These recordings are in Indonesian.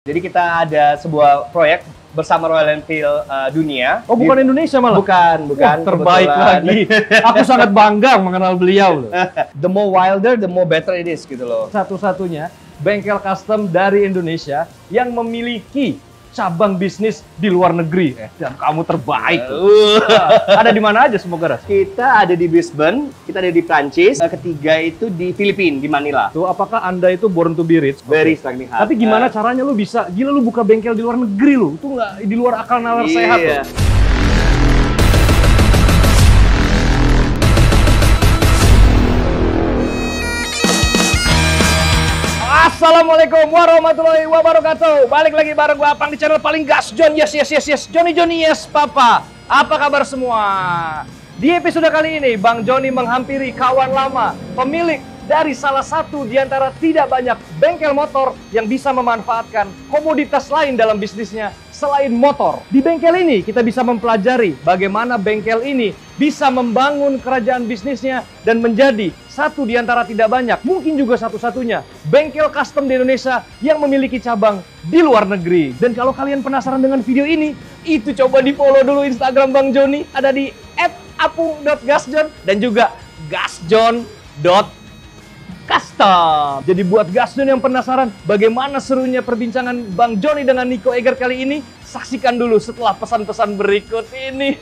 Jadi kita ada sebuah proyek bersama Royal Enfield dunia. Oh, bukan Indonesia malah? Bukan. Wah, terbaik lagi. Aku sangat bangga mengenal beliau loh. The more wilder, the more better it is gitu loh. Satu-satunya bengkel custom dari Indonesia yang memiliki cabang bisnis di luar negeri. Dan kamu terbaik loh. Ada di mana aja semoga Ras? Kita ada di Brisbane, kita ada di Prancis, ketiga itu di Filipina, di Manila. Tuh, apakah Anda itu born to be rich? Very struggling hard. Tapi gimana caranya lu bisa, gila lu buka bengkel di luar negeri lu? Itu nggak di luar akal nalar sehat loh. Assalamualaikum warahmatullahi wabarakatuh. Balik lagi bareng gua Apang di channel paling gas John. Yes. Johnny yes Papa. Apa kabar semua? Di episode kali ini Bang Johnny menghampiri kawan lama, pemilik dari salah satu di antara tidak banyak bengkel motor yang bisa memanfaatkan komoditas lain dalam bisnisnya selain motor. Di bengkel ini kita bisa mempelajari bagaimana bengkel ini bisa membangun kerajaan bisnisnya dan menjadi satu di antara tidak banyak, mungkin juga satu-satunya bengkel custom di Indonesia yang memiliki cabang di luar negeri. Dan kalau kalian penasaran dengan video ini, itu coba di follow dulu Instagram Bang Johnny, ada di @apung.gasjon dan juga gasjon.custom. Jadi buat Gasjon yang penasaran bagaimana serunya perbincangan Bang Johnny dengan Nico Eger kali ini, saksikan dulu setelah pesan-pesan berikut ini.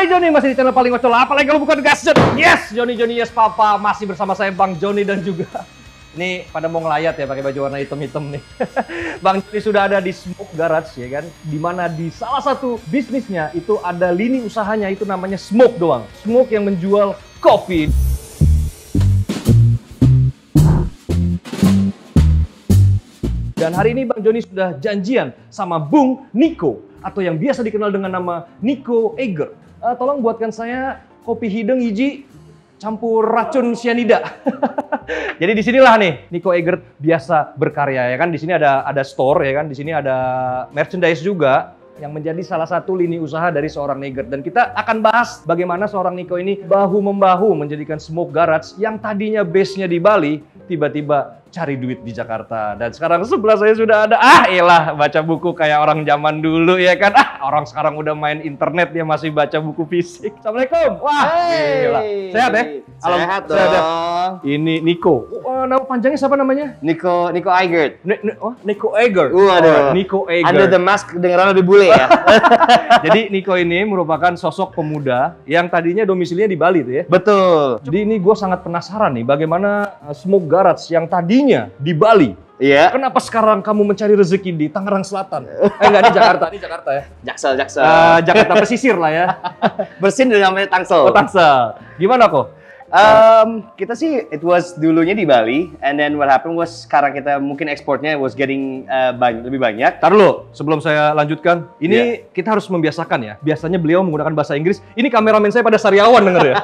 Johnny masih di channel paling ngocol, apalagi kalau bukan Gasjon. Yes, Johnny yes Papa, masih bersama saya Bang Johnny dan juga ini pada mau ngelayat ya pakai baju warna hitam-hitam nih. Bang Johnny sudah ada di Smoke Garage ya kan, dimana di salah satu bisnisnya itu ada lini usahanya itu namanya Smoke doang. Smoke yang menjual kopi. Dan hari ini Bang Johnny sudah janjian sama Bung Nico atau yang biasa dikenal dengan nama Nico Eger. Tolong buatkan saya kopi hideng hiji campur racun cyanida. Jadi di sinilah nih Nico Eger biasa berkarya ya kan. Di sini ada store ya kan. Di sini ada merchandise juga yang menjadi salah satu lini usaha dari seorang Eger. Dan kita akan bahas bagaimana seorang Nico ini bahu-membahu menjadikan Smoke Garage yang tadinya base-nya di Bali tiba-tiba cari duit di Jakarta. Dan sekarang sebelah saya sudah ada, elah baca buku kayak orang zaman dulu ya kan. Orang sekarang udah main internet, dia masih baca buku fisik. Assalamualaikum. Wah, gila. Sehat ya? Sehat dong. Ini Nico. Nama panjangnya siapa namanya? Nico Eger. Nico Eger. Waduh. Nico Eger. Under the mask kedengeran lebih bule ya. Jadi Nico ini merupakan sosok pemuda yang tadinya domisilinya di Bali tuh ya. Betul. Jadi ini gue sangat penasaran nih bagaimana Smoke Garage yang tadinya di Bali. Iya. Kenapa sekarang kamu mencari rezeki di Tangerang Selatan? Enggak, di Jakarta ya. Jaksel. Jakarta pesisir lah ya. Bersin dari namanya Tangsel. Oh, Tangsel. Gimana kok? Kita sih it was dulunya di Bali, and then what happened was sekarang kita mungkin ekspornya was getting lebih banyak. Tar dulu, sebelum saya lanjutkan, ini kita harus membiasakan ya. Biasanya beliau menggunakan bahasa Inggris. Ini kameramen saya pada sariawan denger ya.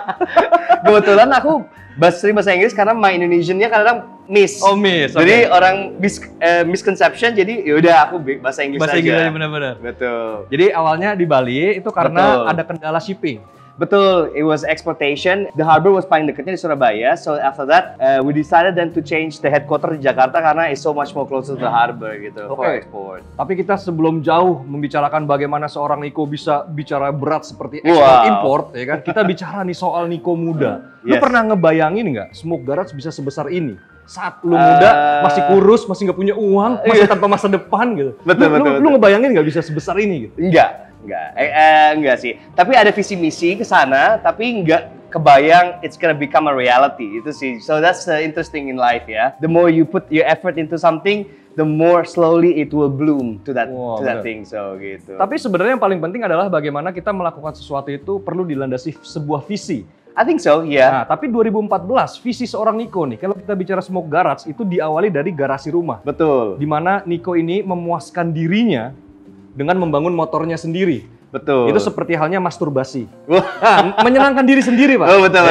Kebetulan aku sering bahasa Inggris karena my Indonesian-nya kadang miss. Oh, miss. Jadi orang misconception, jadi yaudah aku bahasa Inggris bahasa aja. Inggris benar-benar. Betul. Jadi awalnya di Bali itu karena ada kendala shipping. Betul, it was exportation. The harbor was paling dekatnya di Surabaya. So after that, we decided then to change the headquarters di Jakarta karena it's so much more closer to the harbor gitu for export. Tapi kita sebelum jauh membicarakan bagaimana seorang Nico bisa bicara berat seperti ekspor import ya kan. Kita bicara nih soal Nico muda. Lu pernah ngebayangin nggak Smoke Garage bisa sebesar ini? Saat lu muda, masih kurus, masih nggak punya uang, masih tanpa masa depan gitu. Betul. Lu ngebayangin nggak bisa sebesar ini gitu? Enggak sih. Tapi ada visi misi ke sana, tapi enggak kebayang it's gonna become a reality. Itu sih. So that's the interesting in life ya. The more you put your effort into something, the more slowly it will bloom to that thing. So gitu. Tapi sebenarnya yang paling penting adalah bagaimana kita melakukan sesuatu itu perlu dilandasi sebuah visi. I think so, yeah. Nah, tapi 2014 visi seorang Nico nih, kalau kita bicara Smoke Garage itu diawali dari garasi rumah. Betul. Di mana Nico ini memuaskan dirinya dengan membangun motornya sendiri. Betul. Itu seperti halnya masturbasi. Nah, menyenangkan diri sendiri, Pak. Oh, betul.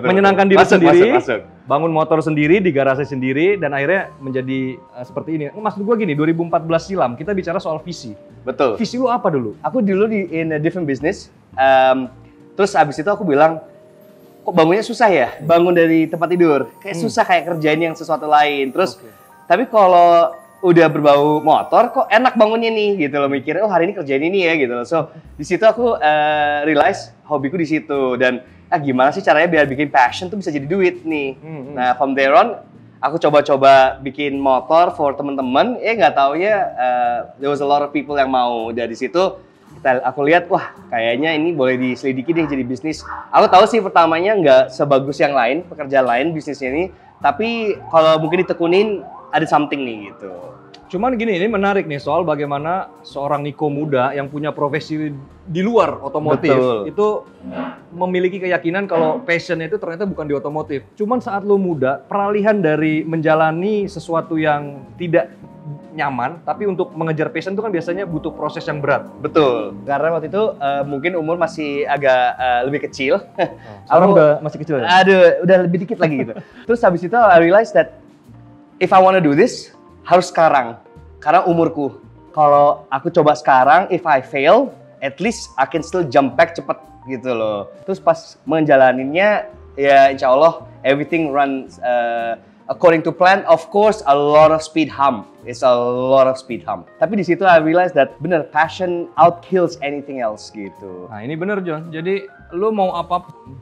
Menyenangkan diri sendiri. Masuk. bangun motor sendiri di garasi sendiri dan akhirnya menjadi seperti ini. Maksud gue gini, 2014 silam kita bicara soal visi. Betul. Visi lu apa dulu? Aku dulu in a different business. Terus abis itu aku bilang, kok bangunnya susah ya? Bangun dari tempat tidur. Kayak susah kayak kerjain yang sesuatu lain. Terus, tapi kalau udah berbau motor, kok enak bangunnya nih gitu loh. Mikir, oh hari ini kerjain ini ya gitu loh. So, di situ aku realize hobiku di situ. Dan gimana sih caranya biar bikin passion tuh bisa jadi duit nih. Nah, from there on, aku coba-coba bikin motor for temen-temen. Nggak taunya there was a lot of people yang mau. Dari situ, aku lihat, wah kayaknya ini boleh diselidiki deh jadi bisnis. Aku tahu sih pertamanya nggak sebagus yang lain, pekerjaan lain bisnisnya ini. Tapi kalau mungkin ditekunin, ada something nih gitu. Cuman gini, ini menarik nih soal bagaimana seorang Niko muda yang punya profesi di luar otomotif. Betul. Itu memiliki keyakinan kalau passionnya itu ternyata bukan di otomotif. Cuman saat lo muda, peralihan dari menjalani sesuatu yang tidak nyaman, tapi untuk mengejar passion itu kan biasanya butuh proses yang berat. Betul. Karena waktu itu mungkin umur masih agak lebih kecil. Sekarang udah masih kecil ya? Aduh, udah lebih dikit lagi gitu. Terus habis itu I realized that if I wanna do this, harus sekarang. Karena umurku. Kalau aku coba sekarang, if I fail, at least I can still jump back cepet gitu loh. Terus pas menjalaninya, ya insya Allah everything runs according to plan. Of course, a lot of speed hump. It's a lot of speed hump. Tapi di situ I realized that bener, passion outkills anything else gitu. Nah ini bener John, jadi lo mau apapun,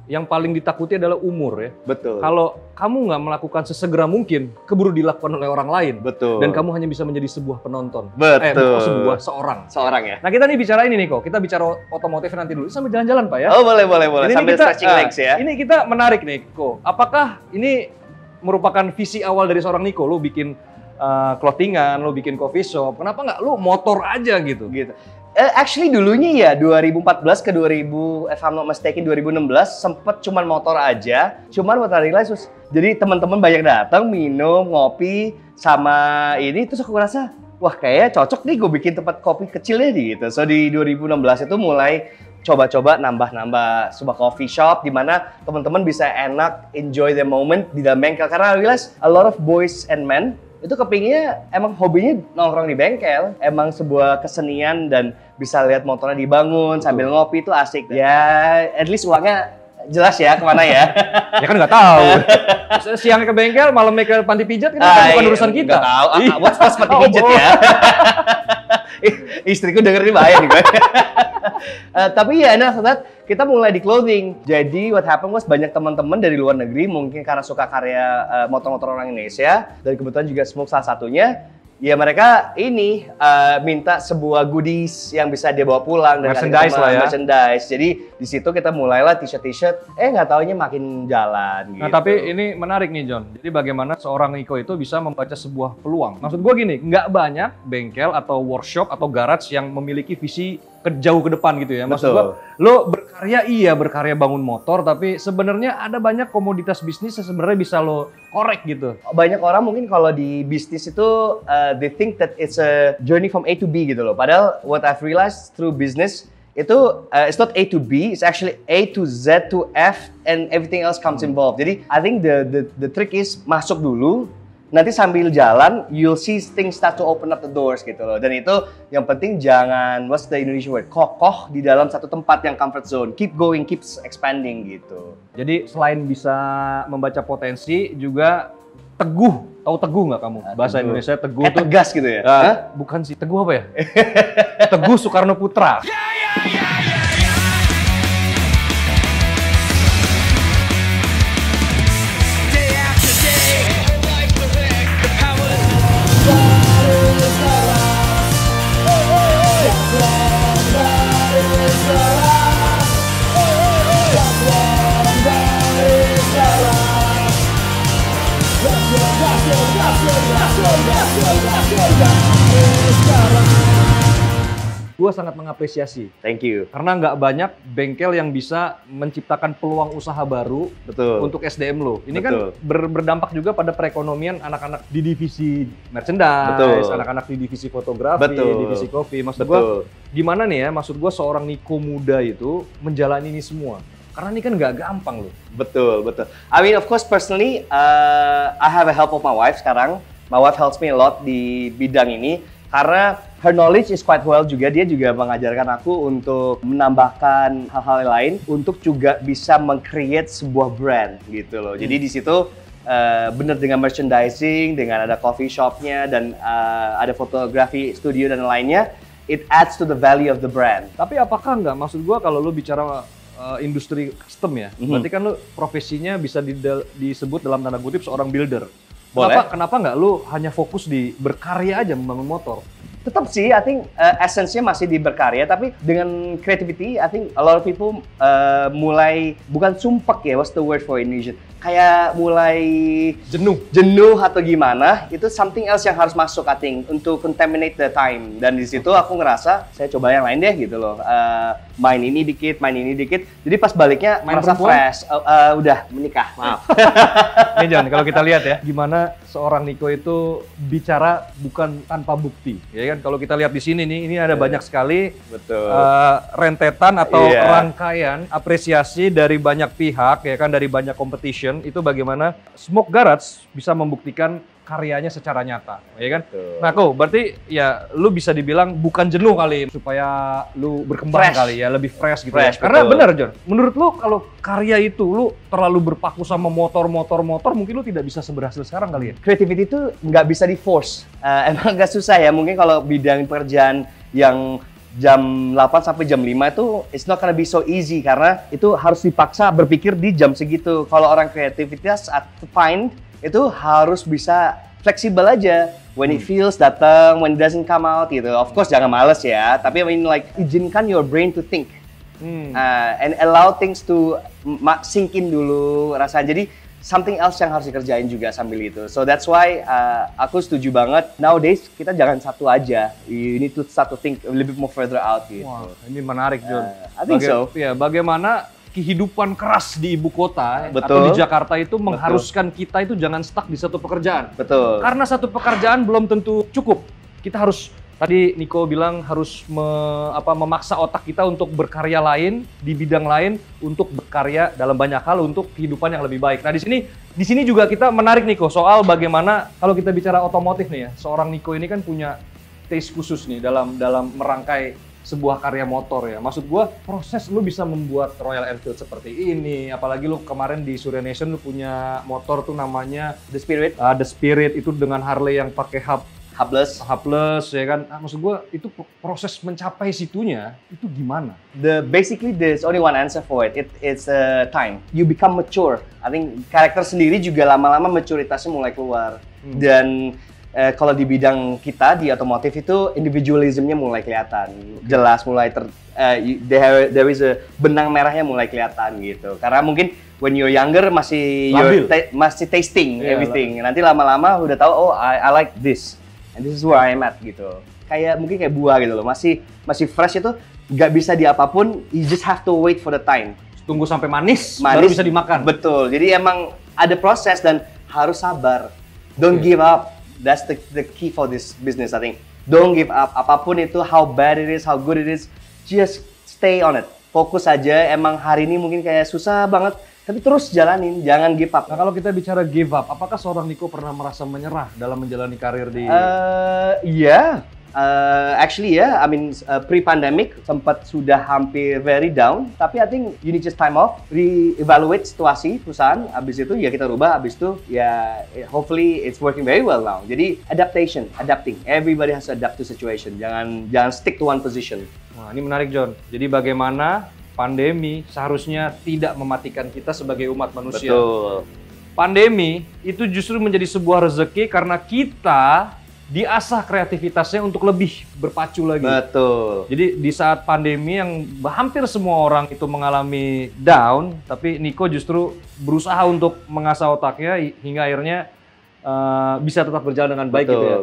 yang paling ditakuti adalah umur ya. Betul. Kalau kamu nggak melakukan sesegera mungkin, keburu dilakukan oleh orang lain. Betul. Dan kamu hanya bisa menjadi sebuah penonton. Betul. Seorang ya. Nah kita nih bicara ini nih kok, kita bicara otomotif nanti dulu. Sambil jalan-jalan Pak ya. Oh boleh. Sambil kita, stretching legs ya. Ini kita menarik nih kok. Apakah ini merupakan visi awal dari seorang Niko? Lo bikin clothingan, lo bikin coffee shop. Kenapa nggak lo motor aja gitu? Actually dulunya ya 2014 ke 2000, if I'm not mistaken 2016 sempet cuman motor aja. Cuman what I realize was, jadi teman-teman banyak datang minum, ngopi sama ini, terus aku ngerasa wah kayaknya cocok nih gue bikin tempat kopi kecilnya gitu. So di 2016 itu mulai coba-coba nambah sebuah coffee shop di mana teman-teman bisa enak enjoy the moment di dalam bengkel. Karena I realize a lot of boys and men itu kepinginnya emang hobinya nongkrong di bengkel, emang sebuah kesenian dan bisa lihat motornya dibangun sambil ngopi itu asik. Ya, at least uangnya jelas ya kemana ya. Ya kan nggak tahu. Siangnya ke bengkel, malamnya ke panti pijat kan bukan urusan kita. Nggak tahu. What's panti pijat ya? Istriku dengerin bahaya nih gue. Tapi ya, after that kita mulai di clothing. Jadi what happened was banyak teman-teman dari luar negeri mungkin karena suka karya motor-motor orang Indonesia dan kebetulan juga Smoke salah satunya. Ya mereka ini minta sebuah goodies yang bisa dia bawa pulang dan merchandise lah ya. Merchandise. Jadi di situ kita mulailah t-shirt. Nggak taunya makin jalan. Nah gitu. tapi ini menarik nih John. Jadi bagaimana seorang Niko itu bisa membaca sebuah peluang. Maksud gue gini, nggak banyak bengkel atau workshop atau garage yang memiliki visi jauh ke depan gitu ya. Maksud gue, lo berkarya bangun motor, tapi sebenarnya ada banyak komoditas bisnis yang sebenarnya bisa lo korek gitu. Banyak orang mungkin kalau di bisnis itu they think that it's a journey from A to B gitu loh. Padahal what I've realized through business itu it's not A to B, it's actually A to Z to F and everything else comes involved. Jadi I think the trick is masuk dulu. Nanti sambil jalan, you'll see things start to open up the doors gitu loh. Dan itu yang penting jangan, what's the Indonesian word? Kokoh di dalam satu tempat yang comfort zone. Keep going, keep expanding gitu. Jadi selain bisa membaca potensi, juga teguh. Tahu teguh nggak kamu? Bahasa teguh. Indonesia teguh tuh. Tegas gitu ya? Bukan sih, teguh apa ya? Teguh Soekarno Putra. Gue sangat mengapresiasi. Thank you. Karena nggak banyak bengkel yang bisa menciptakan peluang usaha baru. Betul. Untuk SDM lo. Ini Betul. Kan berdampak juga pada perekonomian anak-anak di divisi merchandise, Betul. anak-anak di divisi fotografi, Betul. divisi kopi. Maksud Betul. gue, gimana nih ya? Maksud gue seorang Niko muda itu menjalani ini semua. Karena ini kan nggak gampang loh. Betul. I mean, of course, personally, I have a help of my wife sekarang. My wife helps me a lot di bidang ini. Karena her knowledge is quite well juga. Dia juga mengajarkan aku untuk menambahkan hal-hal lain. Untuk juga bisa meng-create sebuah brand gitu loh. Jadi di situ bener dengan merchandising, dengan ada coffee shopnya, dan ada fotografi studio dan lainnya. It adds to the value of the brand. Tapi apakah nggak, maksud gua kalau lu bicara industri custom ya, berarti kan lu profesinya bisa disebut dalam tanda kutip seorang builder. Boleh. Kenapa nggak lu hanya fokus di berkarya aja membangun motor? Tetap sih, I think essence-nya masih di berkarya, tapi dengan creativity, I think a lot of people mulai, bukan sumpek ya, what's the word for Indonesian? Kayak mulai jenuh atau gimana, itu something else yang harus masuk, I think, untuk contaminate the time. Dan di situ aku ngerasa, saya coba yang lain deh gitu loh. Main ini dikit. Jadi pas baliknya merasa fresh. Udah menikah, maaf. Nih John, kalau kita lihat ya, gimana seorang Niko itu bicara bukan tanpa bukti, ya kan? Kalau kita lihat di sini nih, ini ada banyak sekali rentetan atau rangkaian apresiasi dari banyak pihak, ya kan, dari banyak competition. Itu bagaimana Smoke Garage bisa membuktikan karyanya secara nyata, ya kan? Nah, kok berarti ya lu bisa dibilang bukan jenuh kali, supaya lu berkembang kali ya, lebih fresh gitu. Karena benar John, menurut lu kalau karya itu lu terlalu berpaku sama motor, mungkin lu tidak bisa seberhasil sekarang kali ya? Creativity itu nggak bisa di force, emang agak susah ya. Mungkin kalau bidang pekerjaan yang jam 8 sampai jam 5 itu it's not gonna be so easy, karena itu harus dipaksa berpikir di jam segitu. Kalau orang kreativitas find itu harus bisa fleksibel aja. When it feels datang, when it doesn't come out gitu. Of course jangan males ya, tapi I mean like izinkan your brain to think. And allow things to sink in dulu rasanya. Jadi something else yang harus dikerjain juga sambil itu. So that's why aku setuju banget. Nowadays kita jangan satu aja. You need to start to think a little bit more further out gitu. Wah, ini menarik John. I think so. Ya, bagaimana kehidupan keras di ibu kota atau di Jakarta itu mengharuskan kita itu jangan stuck di satu pekerjaan. Betul. Karena satu pekerjaan belum tentu cukup. Kita harus, tadi Niko bilang, harus memaksa otak kita untuk berkarya lain di bidang lain, untuk berkarya dalam banyak hal untuk kehidupan yang lebih baik. Nah, di sini juga kita menarik Niko soal bagaimana kalau kita bicara otomotif nih ya. Seorang Niko ini kan punya taste khusus nih dalam merangkai sebuah karya motor ya. Maksud gua, proses lu bisa membuat Royal Enfield seperti ini, apalagi lu kemarin di Surya Nation lu punya motor tuh namanya The Spirit. The Spirit itu dengan Harley yang pakai hubless ya kan. Nah, maksud gua itu proses mencapai situnya itu gimana? Basically there's only one answer for it. It's time. You become mature. I think karakter sendiri juga lama-lama maturitasnya mulai keluar. Dan kalau di bidang kita di otomotif itu individualismnya mulai kelihatan, jelas mulai there is a benang merahnya mulai kelihatan gitu. Karena mungkin when you're younger masih tasting everything. Nanti lama-lama udah tahu, oh I like this and this is where I am at gitu. Mungkin kayak buah gitu loh, masih fresh itu nggak bisa di apapun, you just have to wait for the time. Tunggu sampai manis baru bisa dimakan. Betul. Jadi emang ada proses dan harus sabar. Don't give up. That's the key for this business, I think. Don't give up. Apapun itu, how bad it is, how good it is, just stay on it. Fokus aja. Emang hari ini mungkin kayak susah banget, tapi terus jalanin, jangan give up. Nah, kalau kita bicara give up, apakah seorang Niko pernah merasa menyerah dalam menjalani karir di? Iya. Actually ya, I mean pre-pandemic sempat sudah hampir very down, tapi I think you need just time off, re-evaluate situasi perusahaan, habis itu ya kita rubah, habis itu ya hopefully it's working very well now. Jadi adapting, everybody has to adapt to situation, jangan stick to one position. Wah, ini menarik John. Jadi bagaimana pandemi seharusnya tidak mematikan kita sebagai umat manusia. Betul. Pandemi itu justru menjadi sebuah rezeki karena kita diasah kreativitasnya untuk lebih berpacu lagi. Betul. Jadi di saat pandemi yang hampir semua orang itu mengalami down, tapi Niko justru berusaha untuk mengasah otaknya hingga akhirnya bisa tetap berjalan dengan baik. Betul. Gitu ya.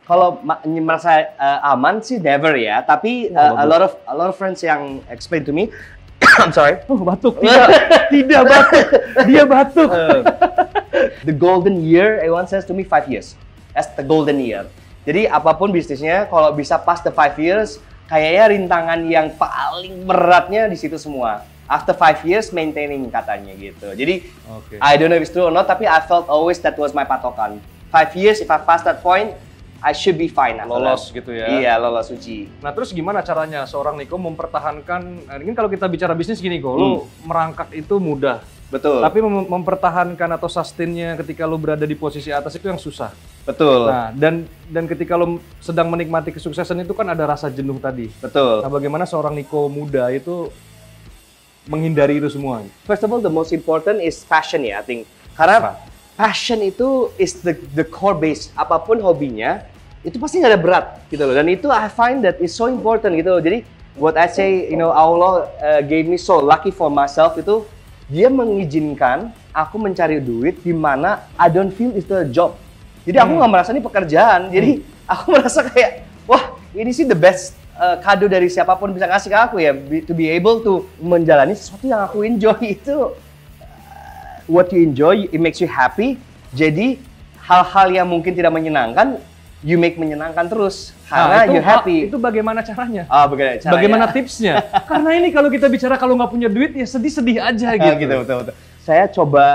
Kalau merasa aman sih never ya, tapi a lot of friends yang explain to me, I'm sorry. Oh, batuk. Tidak batuk. Dia batuk. The golden year, everyone says to me 5 years. That's the golden year. Jadi apapun bisnisnya, kalau bisa pas the 5 years, kayaknya rintangan yang paling beratnya di situ semua. After 5 years, maintaining katanya gitu. Jadi, I don't know if it's true or not, tapi I felt always that was my patokan. 5 years, if I pass that point, I should be fine. Lolos gitu ya? Iya, lolos uji. Nah terus gimana caranya seorang Niko mempertahankan, ini kalau kita bicara bisnis gini kok, lu merangkak itu mudah. Betul. Tapi mempertahankan atau sustainnya ketika lu berada di posisi atas itu yang susah. Betul. Nah dan ketika lu sedang menikmati kesuksesan itu kan ada rasa jenuh tadi. Betul. Nah bagaimana seorang Niko muda itu menghindari itu semua? First of all, the most important is passion ya, I think. Karena passion itu is the core base. Apapun hobinya, itu pasti nggak ada berat gitu loh. Dan itu I find that is so important gitu loh. Jadi what I say, you know, Allah gave me so lucky for myself itu dia mengizinkan aku mencari duit di mana I don't feel it's a job. Jadi aku nggak merasa ini pekerjaan. Jadi aku merasa kayak wah ini sih the best kado dari siapapun bisa kasih ke aku ya, to be able to menjalani sesuatu yang aku enjoy itu. What you enjoy, it makes you happy. Jadi hal-hal yang mungkin tidak menyenangkan, you make menyenangkan terus karena you happy. Itu bagaimana caranya? Bagaimana caranya? Bagaimana tipsnya? Karena ini kalau kita bicara kalau nggak punya duit ya sedih-sedih aja gitu. Betul. Saya coba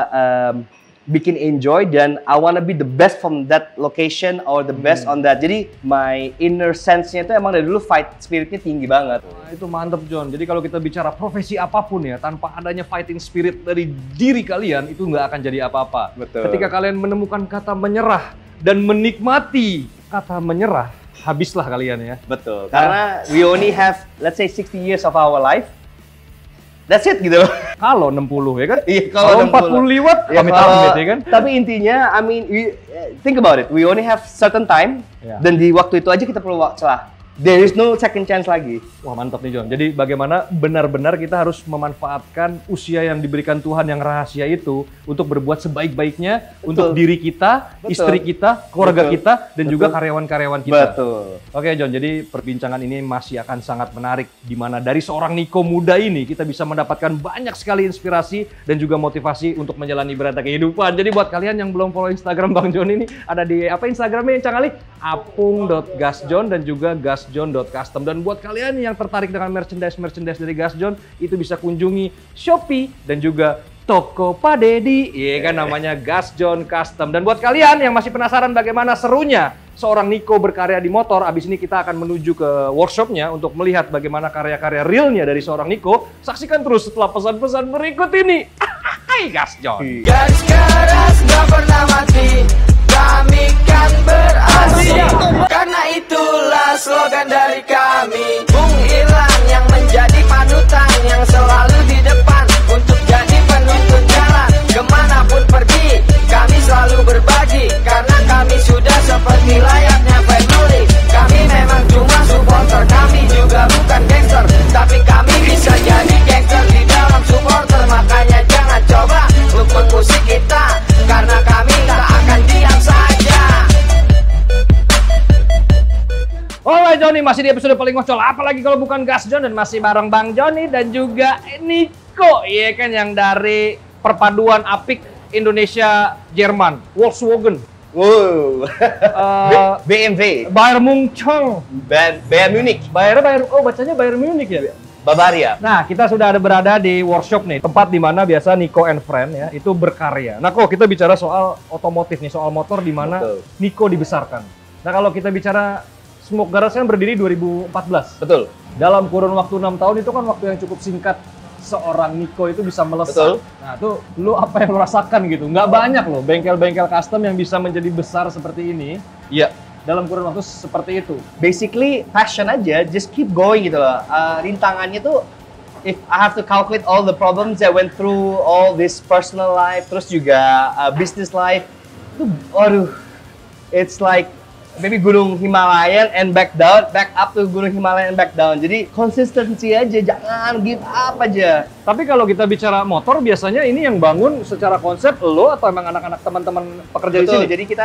bikin enjoy dan I wanna be the best from that location or the best on that. Jadi my inner sense-nya itu emang dari dulu fight spirit-nya tinggi banget. Wah, itu mantep John. Jadi kalau kita bicara profesi apapun ya, tanpa adanya fighting spirit dari diri kalian itu nggak akan jadi apa-apa. Betul. Ketika kalian menemukan kata menyerah dan menikmati kata menyerah, habislah kalian ya. Betul. Karena we only have let's say 60 years of our life. That's it gitu. Kalau 60 ya kan? Iya, kalau 40 liwat, ya, amit-amit ya kan? Tapi intinya, I mean, think about it. We only have certain time, dan di waktu itu aja kita perlu celah. There is no second chance lagi. Wah mantap nih John. Jadi bagaimana benar-benar kita harus memanfaatkan usia yang diberikan Tuhan yang rahasia itu untuk berbuat sebaik-baiknya untuk diri kita, istri kita, keluarga kita, dan juga karyawan-karyawan kita. Betul. Oke John, jadi perbincangan ini masih akan sangat menarik di mana dari seorang Niko muda ini kita bisa mendapatkan banyak sekali inspirasi dan juga motivasi untuk menjalani berata kehidupan. Jadi buat kalian yang belum follow Instagram Bang John ini, ada di apa Instagramnya Cang Ali? apung.gasjon dan juga gasjon.custom. Dan buat kalian yang tertarik dengan merchandise dari Gasjon, itu bisa kunjungi Shopee dan juga toko Pak Dedi, iya kan namanya Gasjon Custom. Dan buat kalian yang masih penasaran bagaimana serunya seorang Niko berkarya di motor, abis ini kita akan menuju ke workshopnya untuk melihat bagaimana karya-karya realnya dari seorang Niko. Saksikan terus setelah pesan-pesan berikut ini. Hai Gasjon. Garis keras gak pernah mati, kami kan berhasil. Karena itulah slogan dari kami, Bung Ilan yang menjadi panutan, yang selalu di depan untuk jadi penuntun jalan. Kemanapun pergi, kami selalu berbagi, karena kami sudah seperti layaknya family. Kami memang cuma supporter, kami juga bukan gangster, tapi kami bisa jadi gangster di dalam supporter. Makanya jangan coba luput musik kita, karena kami tak akan diam saja. Alright Johnny, masih di episode paling ngocol, apalagi kalau bukan Gasjon, dan masih bareng Bang Johnny dan juga Niko, iya kan, yang dari perpaduan apik Indonesia Jerman, Volkswagen. Wow. BMW. Bayern Munchen. Bayern Munich. Bacanya Bayern Munich ya? Bavaria. Nah, kita sudah ada berada di workshop nih, tempat di mana biasa Niko and Friend ya, itu berkarya. Nah, kok kita bicara soal otomotif nih, soal motor di mana Niko dibesarkan. Nah, kalau kita bicara Smoke Garage kan berdiri 2014. Betul. Dalam kurun waktu 6 tahun itu kan waktu yang cukup singkat seorang Niko itu bisa melesat. Betul. Nah, tuh lu apa yang lu rasakan gitu? Nggak banyak loh bengkel-bengkel custom yang bisa menjadi besar seperti ini. Iya. Dalam kurun waktu seperti itu. Basically passion aja, just keep going gitu loh. Rintangannya tuh, if I have to calculate all the problems I went through, all this personal life, terus juga business life, itu, aduh, it's like maybe Gunung Himalayan and back down, back up to Gunung Himalayan and back down. Jadi konsistensi aja, jangan give up aja. Tapi kalau kita bicara motor, biasanya ini yang bangun secara konsep lo atau emang anak-anak teman-teman pekerja di Betul, sini? jadi kita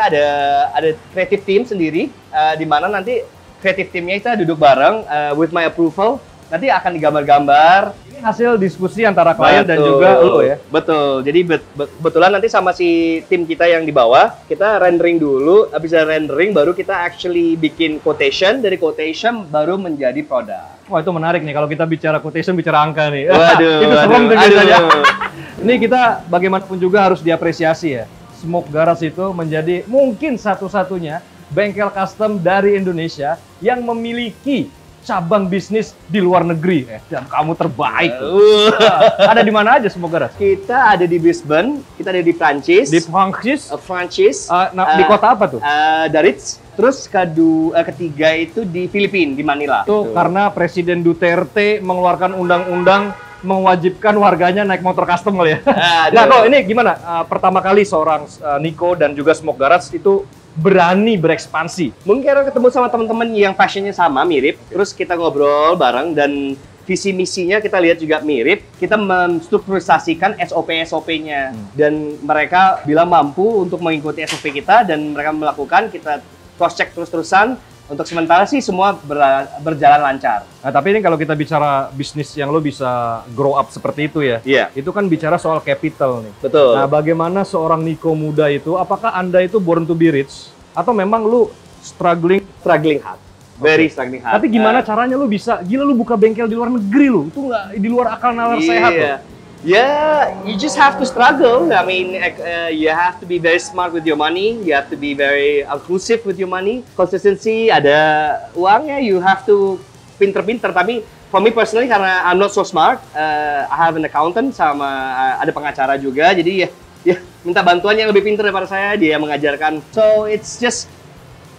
ada creative team sendiri, di mana nanti creative teamnya kita duduk bareng, with my approval, nanti akan digambar-gambar. Ini hasil diskusi antara klien dan juga lo ya? Betul, jadi kebetulan nanti sama si tim kita yang di bawah, kita rendering dulu, habis rendering baru kita actually bikin quotation, dari quotation baru menjadi produk. Wah itu menarik nih, kalau kita bicara quotation, bicara angka nih. Waduh, itu serem tuh biasanya. aduh. Ini kita bagaimanapun juga harus diapresiasi ya. Smoke Garage itu menjadi mungkin satu-satunya bengkel custom dari Indonesia yang memiliki cabang bisnis di luar negeri. Dan kamu terbaik. Ada di mana aja Smoke Garage? Kita ada di Brisbane, kita ada di Prancis. Di Prancis? Prancis. Di kota apa tuh? Daritz. Terus ketiga itu di Filipina, di Manila. Itu karena Presiden Duterte mengeluarkan undang-undang mewajibkan warganya naik motor custom kali ya. Nah, kok ini gimana? Pertama kali seorang Nico dan juga Smoke Garage itu berani berekspansi. Mungkin karena ketemu sama teman-teman yang passionnya sama, mirip. Terus kita ngobrol bareng dan visi misinya kita lihat juga mirip. Kita menstrukturisasikan SOP-nya dan mereka bilang mampu untuk mengikuti SOP kita dan mereka melakukan, kita cross check terus-terusan. Untuk sementara sih semua berjalan lancar. Nah, tapi ini kalau kita bicara bisnis yang lo bisa grow up seperti itu ya, itu kan bicara soal capital nih. Betul. Nah, bagaimana seorang Nico muda itu, apakah Anda itu born to be rich? Atau memang lu struggling hard. Very struggling hard. Tapi gimana caranya lu bisa, gila lu buka bengkel di luar negeri lu, itu nggak di luar akal nalar sehat loh. Yeah, you just have to struggle. I mean, you have to be very smart with your money. You have to be very inclusive with your money. Consistency, ada uangnya. You have to pinter-pinter. Tapi for me personally, karena I'm not so smart, I have an accountant sama ada pengacara juga. Jadi ya minta bantuan yang lebih pinter daripada saya. Dia mengajarkan. So it's just,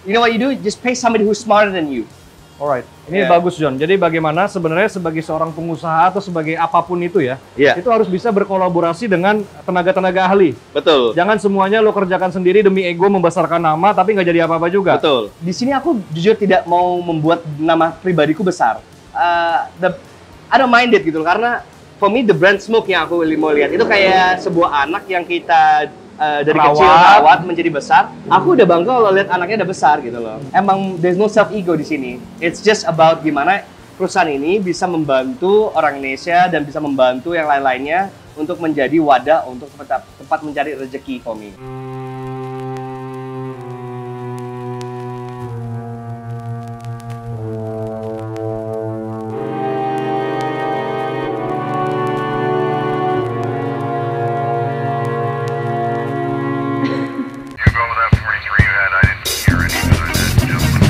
you know what you do? Just pay somebody who's smarter than you. Alright, ini bagus John. Jadi bagaimana sebenarnya sebagai seorang pengusaha atau sebagai apapun itu ya, itu harus bisa berkolaborasi dengan tenaga-tenaga ahli. Betul. Jangan semuanya lo kerjakan sendiri demi ego membesarkan nama, tapi nggak jadi apa-apa juga. Betul. Di sini aku jujur tidak mau membuat nama pribadiku besar. I don't mind it gitu, karena for me the brand Smoke yang aku mau lihat itu kayak sebuah anak yang kita dari kecil rawat menjadi besar. Aku udah bangga kalau lihat anaknya udah besar gitu loh. Emang there's no self ego di sini. It's just about gimana perusahaan ini bisa membantu orang Indonesia dan bisa membantu yang lain-lainnya untuk menjadi wadah untuk tempat mencari rezeki for me.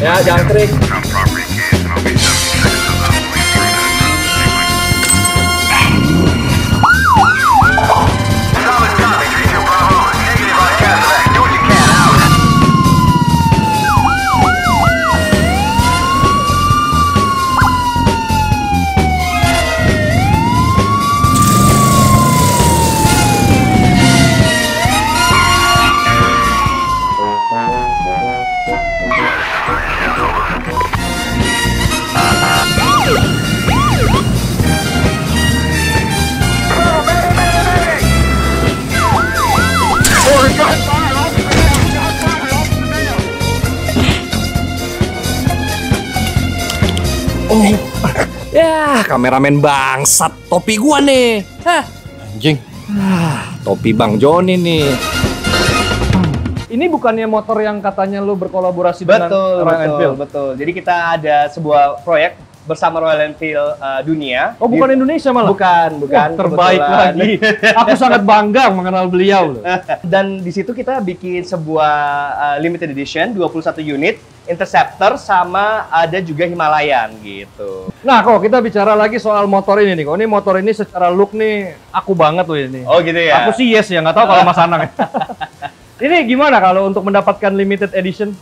Ya, jangan kering. Ya, kameramen bangsat. Topi gua nih. Hah, anjing. Topi Bang Joni nih. Ini bukannya motor yang katanya lu berkolaborasi dengan Royal Enfield? Betul. Jadi kita ada sebuah proyek bersama Royal Enfield dunia. Oh, bukan Indonesia malah? Bukan. Wah, terbaik lagi. Aku sangat bangga mengenal beliau loh. Dan di situ kita bikin sebuah limited edition 21 unit Interceptor sama ada juga Himalayan gitu. Nah, kok kita bicara lagi soal motor ini nih. Kok ini motor ini secara look nih aku banget loh ini. Oh gitu ya. Aku sih yes ya, nggak tahu kalau Mas Anang. Ini gimana kalau untuk mendapatkan limited edition?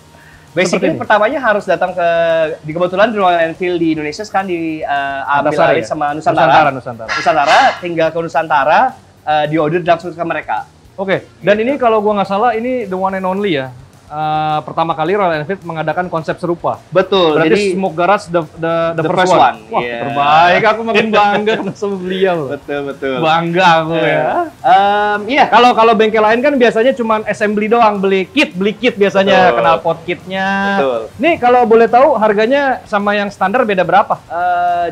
Basically pertamanya harus datang di kebetulan di Royal Enfield di Indonesia sekarang ambil alih sama Nusantara. Tinggal ke Nusantara, di order langsung ke mereka. Oke. Dan ini kalau gua nggak salah ini the one and only ya. pertama kali Royal Enfield mengadakan konsep serupa. Betul. Berarti Jadi Smoke Garage the first one. Wah, Iya. terbaik. Aku makin bangga sama beliau. betul. Bangga aku ya. Iya. Kalau bengkel lain kan biasanya cuma assembly doang, beli kit biasanya, Betul. knalpot kitnya. Betul. Nih kalau boleh tahu harganya sama yang standar beda berapa?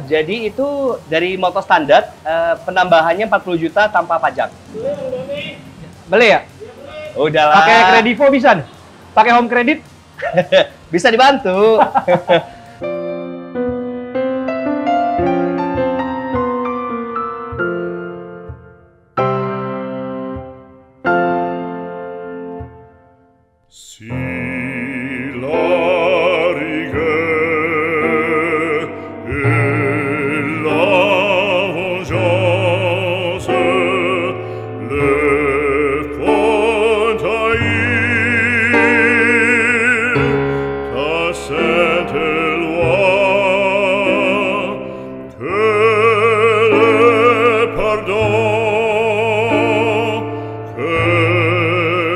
Jadi itu dari motor standar penambahannya 40 juta tanpa pajak. Beli ya? Udahlah. Pakai Kredivo bisa nih? Pakai home credit? Bisa dibantu. Si la rigueur et la vengeance, le pont haïr ta sainte loi, que le pardon, que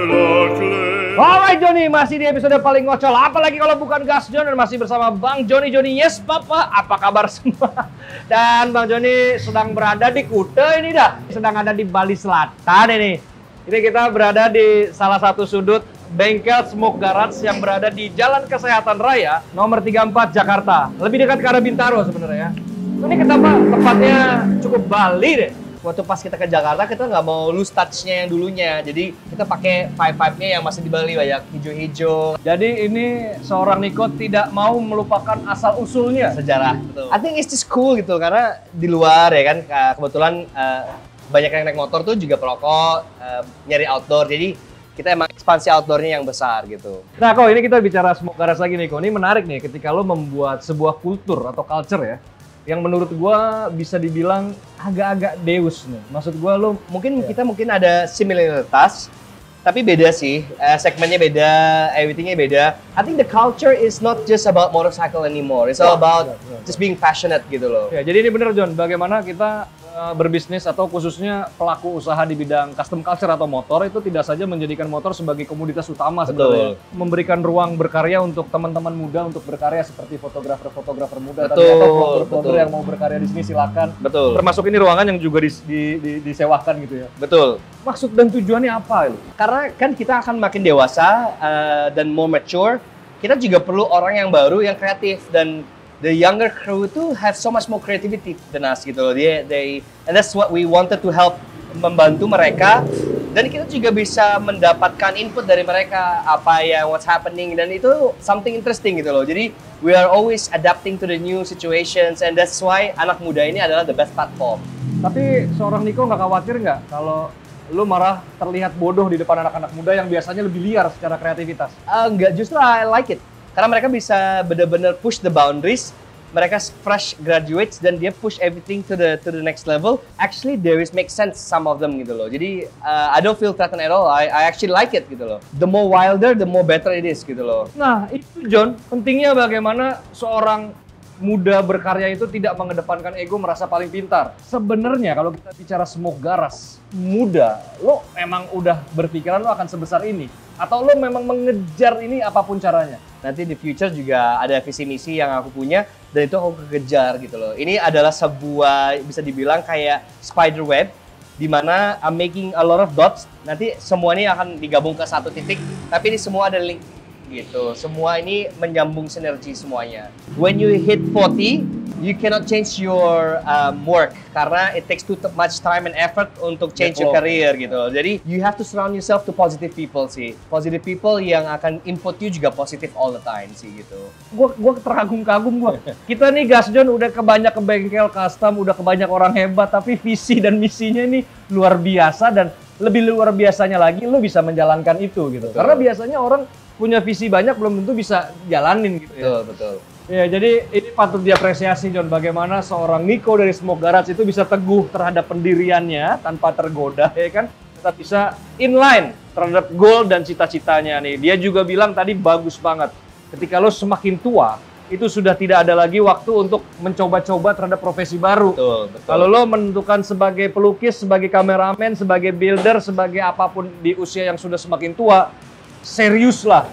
la clé. Alright Johnny, masih di episode paling ngocol. Apalagi kalau bukan Gas John dan masih bersama Bang Johnny Yes Papa. Apa kabar semua? Dan Bang Johnny sedang berada di Kuta ini dah. Sedang ada di Bali Selatan ini. Ini kita berada di salah satu sudut bengkel Smoke Garage yang berada di Jalan Kesehatan Raya nomor 34 Jakarta. Lebih dekat ke arah Bintaro sebenarnya. Ini kenapa tempatnya cukup Bali deh. Waktu pas kita ke Jakarta, kita nggak mau lose touch-nya yang dulunya. Jadi kita pakai vibe-nya yang masih di Bali, banyak hijau-hijau. Jadi ini seorang Niko tidak mau melupakan asal usulnya. Sejarah. I think it's just cool gitu, karena di luar ya kan, kebetulan banyak yang naik motor tuh juga perokok, nyari outdoor. Jadi kita emang ekspansi outdoornya yang besar gitu. Nah, kok ini kita bicara Smoke Garage lagi nih, kok. Ini menarik nih ketika lo membuat sebuah kultur atau culture ya, yang menurut gua bisa dibilang agak-agak deus nih. Maksud gua lo Kita mungkin ada similaritas, tapi beda sih. Segmennya beda, everythingnya beda. I think the culture is not just about motorcycle anymore. It's all about just being passionate gitu loh. ya, jadi ini bener John, bagaimana kita berbisnis atau khususnya pelaku usaha di bidang custom culture atau motor itu tidak saja menjadikan motor sebagai komoditas utama sebenarnya. Memberikan ruang berkarya untuk teman-teman muda untuk berkarya seperti fotografer-fotografer muda tadi, atau vlogger-vlogger yang mau berkarya di sini silakan. Betul. Termasuk ini ruangan yang juga disewakan gitu ya. Betul. Maksud dan tujuannya apa? Karena kan kita akan makin dewasa dan more mature, kita juga perlu orang yang baru, yang kreatif, dan the younger crew itu have so much more creativity than us gitu loh. And that's what we wanted to help, membantu mereka, dan kita juga bisa mendapatkan input dari mereka apa yang what's happening, dan itu something interesting gitu loh. Jadi we are always adapting to the new situations, and that's why anak muda ini adalah the best platform. Tapi seorang Niko nggak khawatir nggak kalau lu malah terlihat bodoh di depan anak-anak muda yang biasanya lebih liar secara kreativitas? Enggak, justru I like it. Karena mereka bisa benar-benar push the boundaries. Mereka fresh graduates dan dia push everything to the next level. Actually, there is make sense some of them gitu loh. Jadi I don't feel threatened at all. I actually like it gitu loh. The more wilder, the more better it is gitu loh. Nah, itu John, pentingnya bagaimana seorang muda berkarya itu tidak mengedepankan ego, merasa paling pintar. Sebenarnya kalau kita bicara Smoke Garage muda, lo memang udah berpikiran lo akan sebesar ini? Atau lo memang mengejar ini apapun caranya? Nanti di future juga ada visi misi yang aku punya, dan itu aku kejar gitu loh. Ini adalah sebuah, bisa dibilang kayak spider web, di mana I'm making a lot of dots. Nanti semua ini akan digabung ke satu titik, tapi ini semua ada link gitu. Semua ini menyambung sinergi semuanya. When you hit 40, you cannot change your work karena it takes too much time and effort untuk change your career gitu. Jadi you have to surround yourself to positive people sih. Positive people yang akan input you juga positif all the time sih gitu. Gua terkagum-kagum gua. Kita nih Gas John udah kebanyak ke bengkel custom, udah kebanyak orang hebat, tapi visi dan misinya ini luar biasa, dan lebih luar biasanya lagi lu bisa menjalankan itu gitu. Betul. Karena biasanya orang punya visi banyak belum tentu bisa jalanin gitu ya. Betul. Ya, jadi ini patut diapresiasi John, bagaimana seorang Niko dari Smoke Garage itu bisa teguh terhadap pendiriannya tanpa tergoda, ya kan? Tetap bisa inline terhadap goal dan cita-citanya nih. Dia juga bilang tadi bagus banget, ketika lo semakin tua, itu sudah tidak ada lagi waktu untuk mencoba-coba terhadap profesi baru. Betul. Kalau lo menentukan sebagai pelukis, sebagai kameramen, sebagai builder, sebagai apapun di usia yang sudah semakin tua, serius lah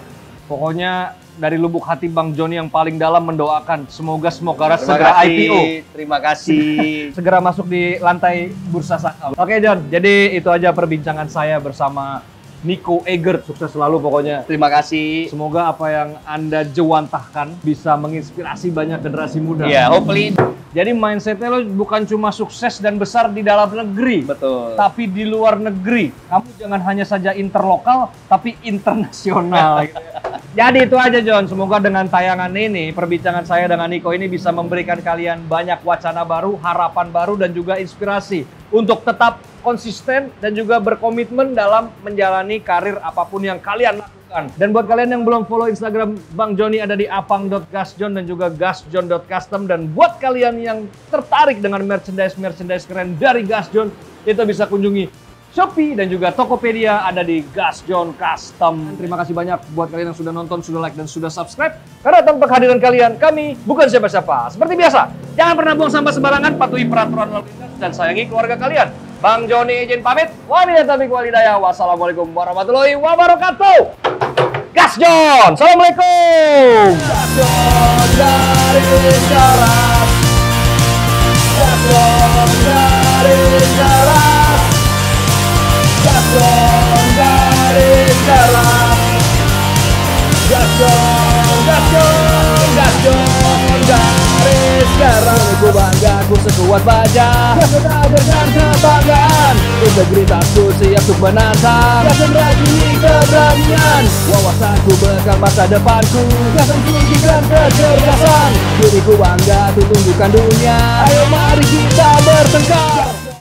Pokoknya dari lubuk hati Bang Joni yang paling dalam mendoakan semoga Smokeras Terima segera kasih, IPO. Terima kasih. Segera masuk di lantai bursa saham. Oke John, jadi itu aja perbincangan saya bersama Nico Egert. Sukses selalu pokoknya. Terima kasih. Semoga apa yang Anda jewantahkan bisa menginspirasi banyak generasi muda. Ya, hopefully. Jadi mindsetnya lo bukan cuma sukses dan besar di dalam negeri, Betul. tapi di luar negeri. Kamu jangan hanya saja interlokal, tapi internasional. Gitu ya. Jadi itu aja John, semoga dengan tayangan ini, perbincangan saya dengan Nico ini bisa memberikan kalian banyak wacana baru, harapan baru, dan juga inspirasi untuk tetap konsisten dan juga berkomitmen dalam menjalani karir apapun yang kalian lakukan. Dan buat kalian yang belum follow Instagram Bang Joni ada di apang.gasjon dan juga gasjon.custom. Dan buat kalian yang tertarik dengan merchandise keren dari Gasjon, itu bisa kunjungi Shopee dan juga Tokopedia ada di Gasjon Custom. Terima kasih banyak buat kalian yang sudah nonton, sudah like, dan sudah subscribe. Karena tanpa kehadiran kalian, kami bukan siapa-siapa. Seperti biasa, jangan pernah buang sampah sembarangan, patuhi peraturan lalu lintas, dan sayangi keluarga kalian. Bang Joni izin pamit. Wabillahi taufiq wal hidayah. Wassalamualaikum warahmatullahi wabarakatuh. Gasjon, assalamualaikum. Gasjon dari darat. Gasjon dari darat. Gasjon dari darat. Gasjon dari darat. Ku bangga, ku sekuat baja. Gasjon hadirkan kebanggaan. Integritasku siap untuk menantang. Gasjon rajin keberanian. Wawasanku bekal masa depanku. Gasjon tinggikan kecerdasan. Diriku bangga, ku tunjukkan dunia. Ayo mari kita bertengkar.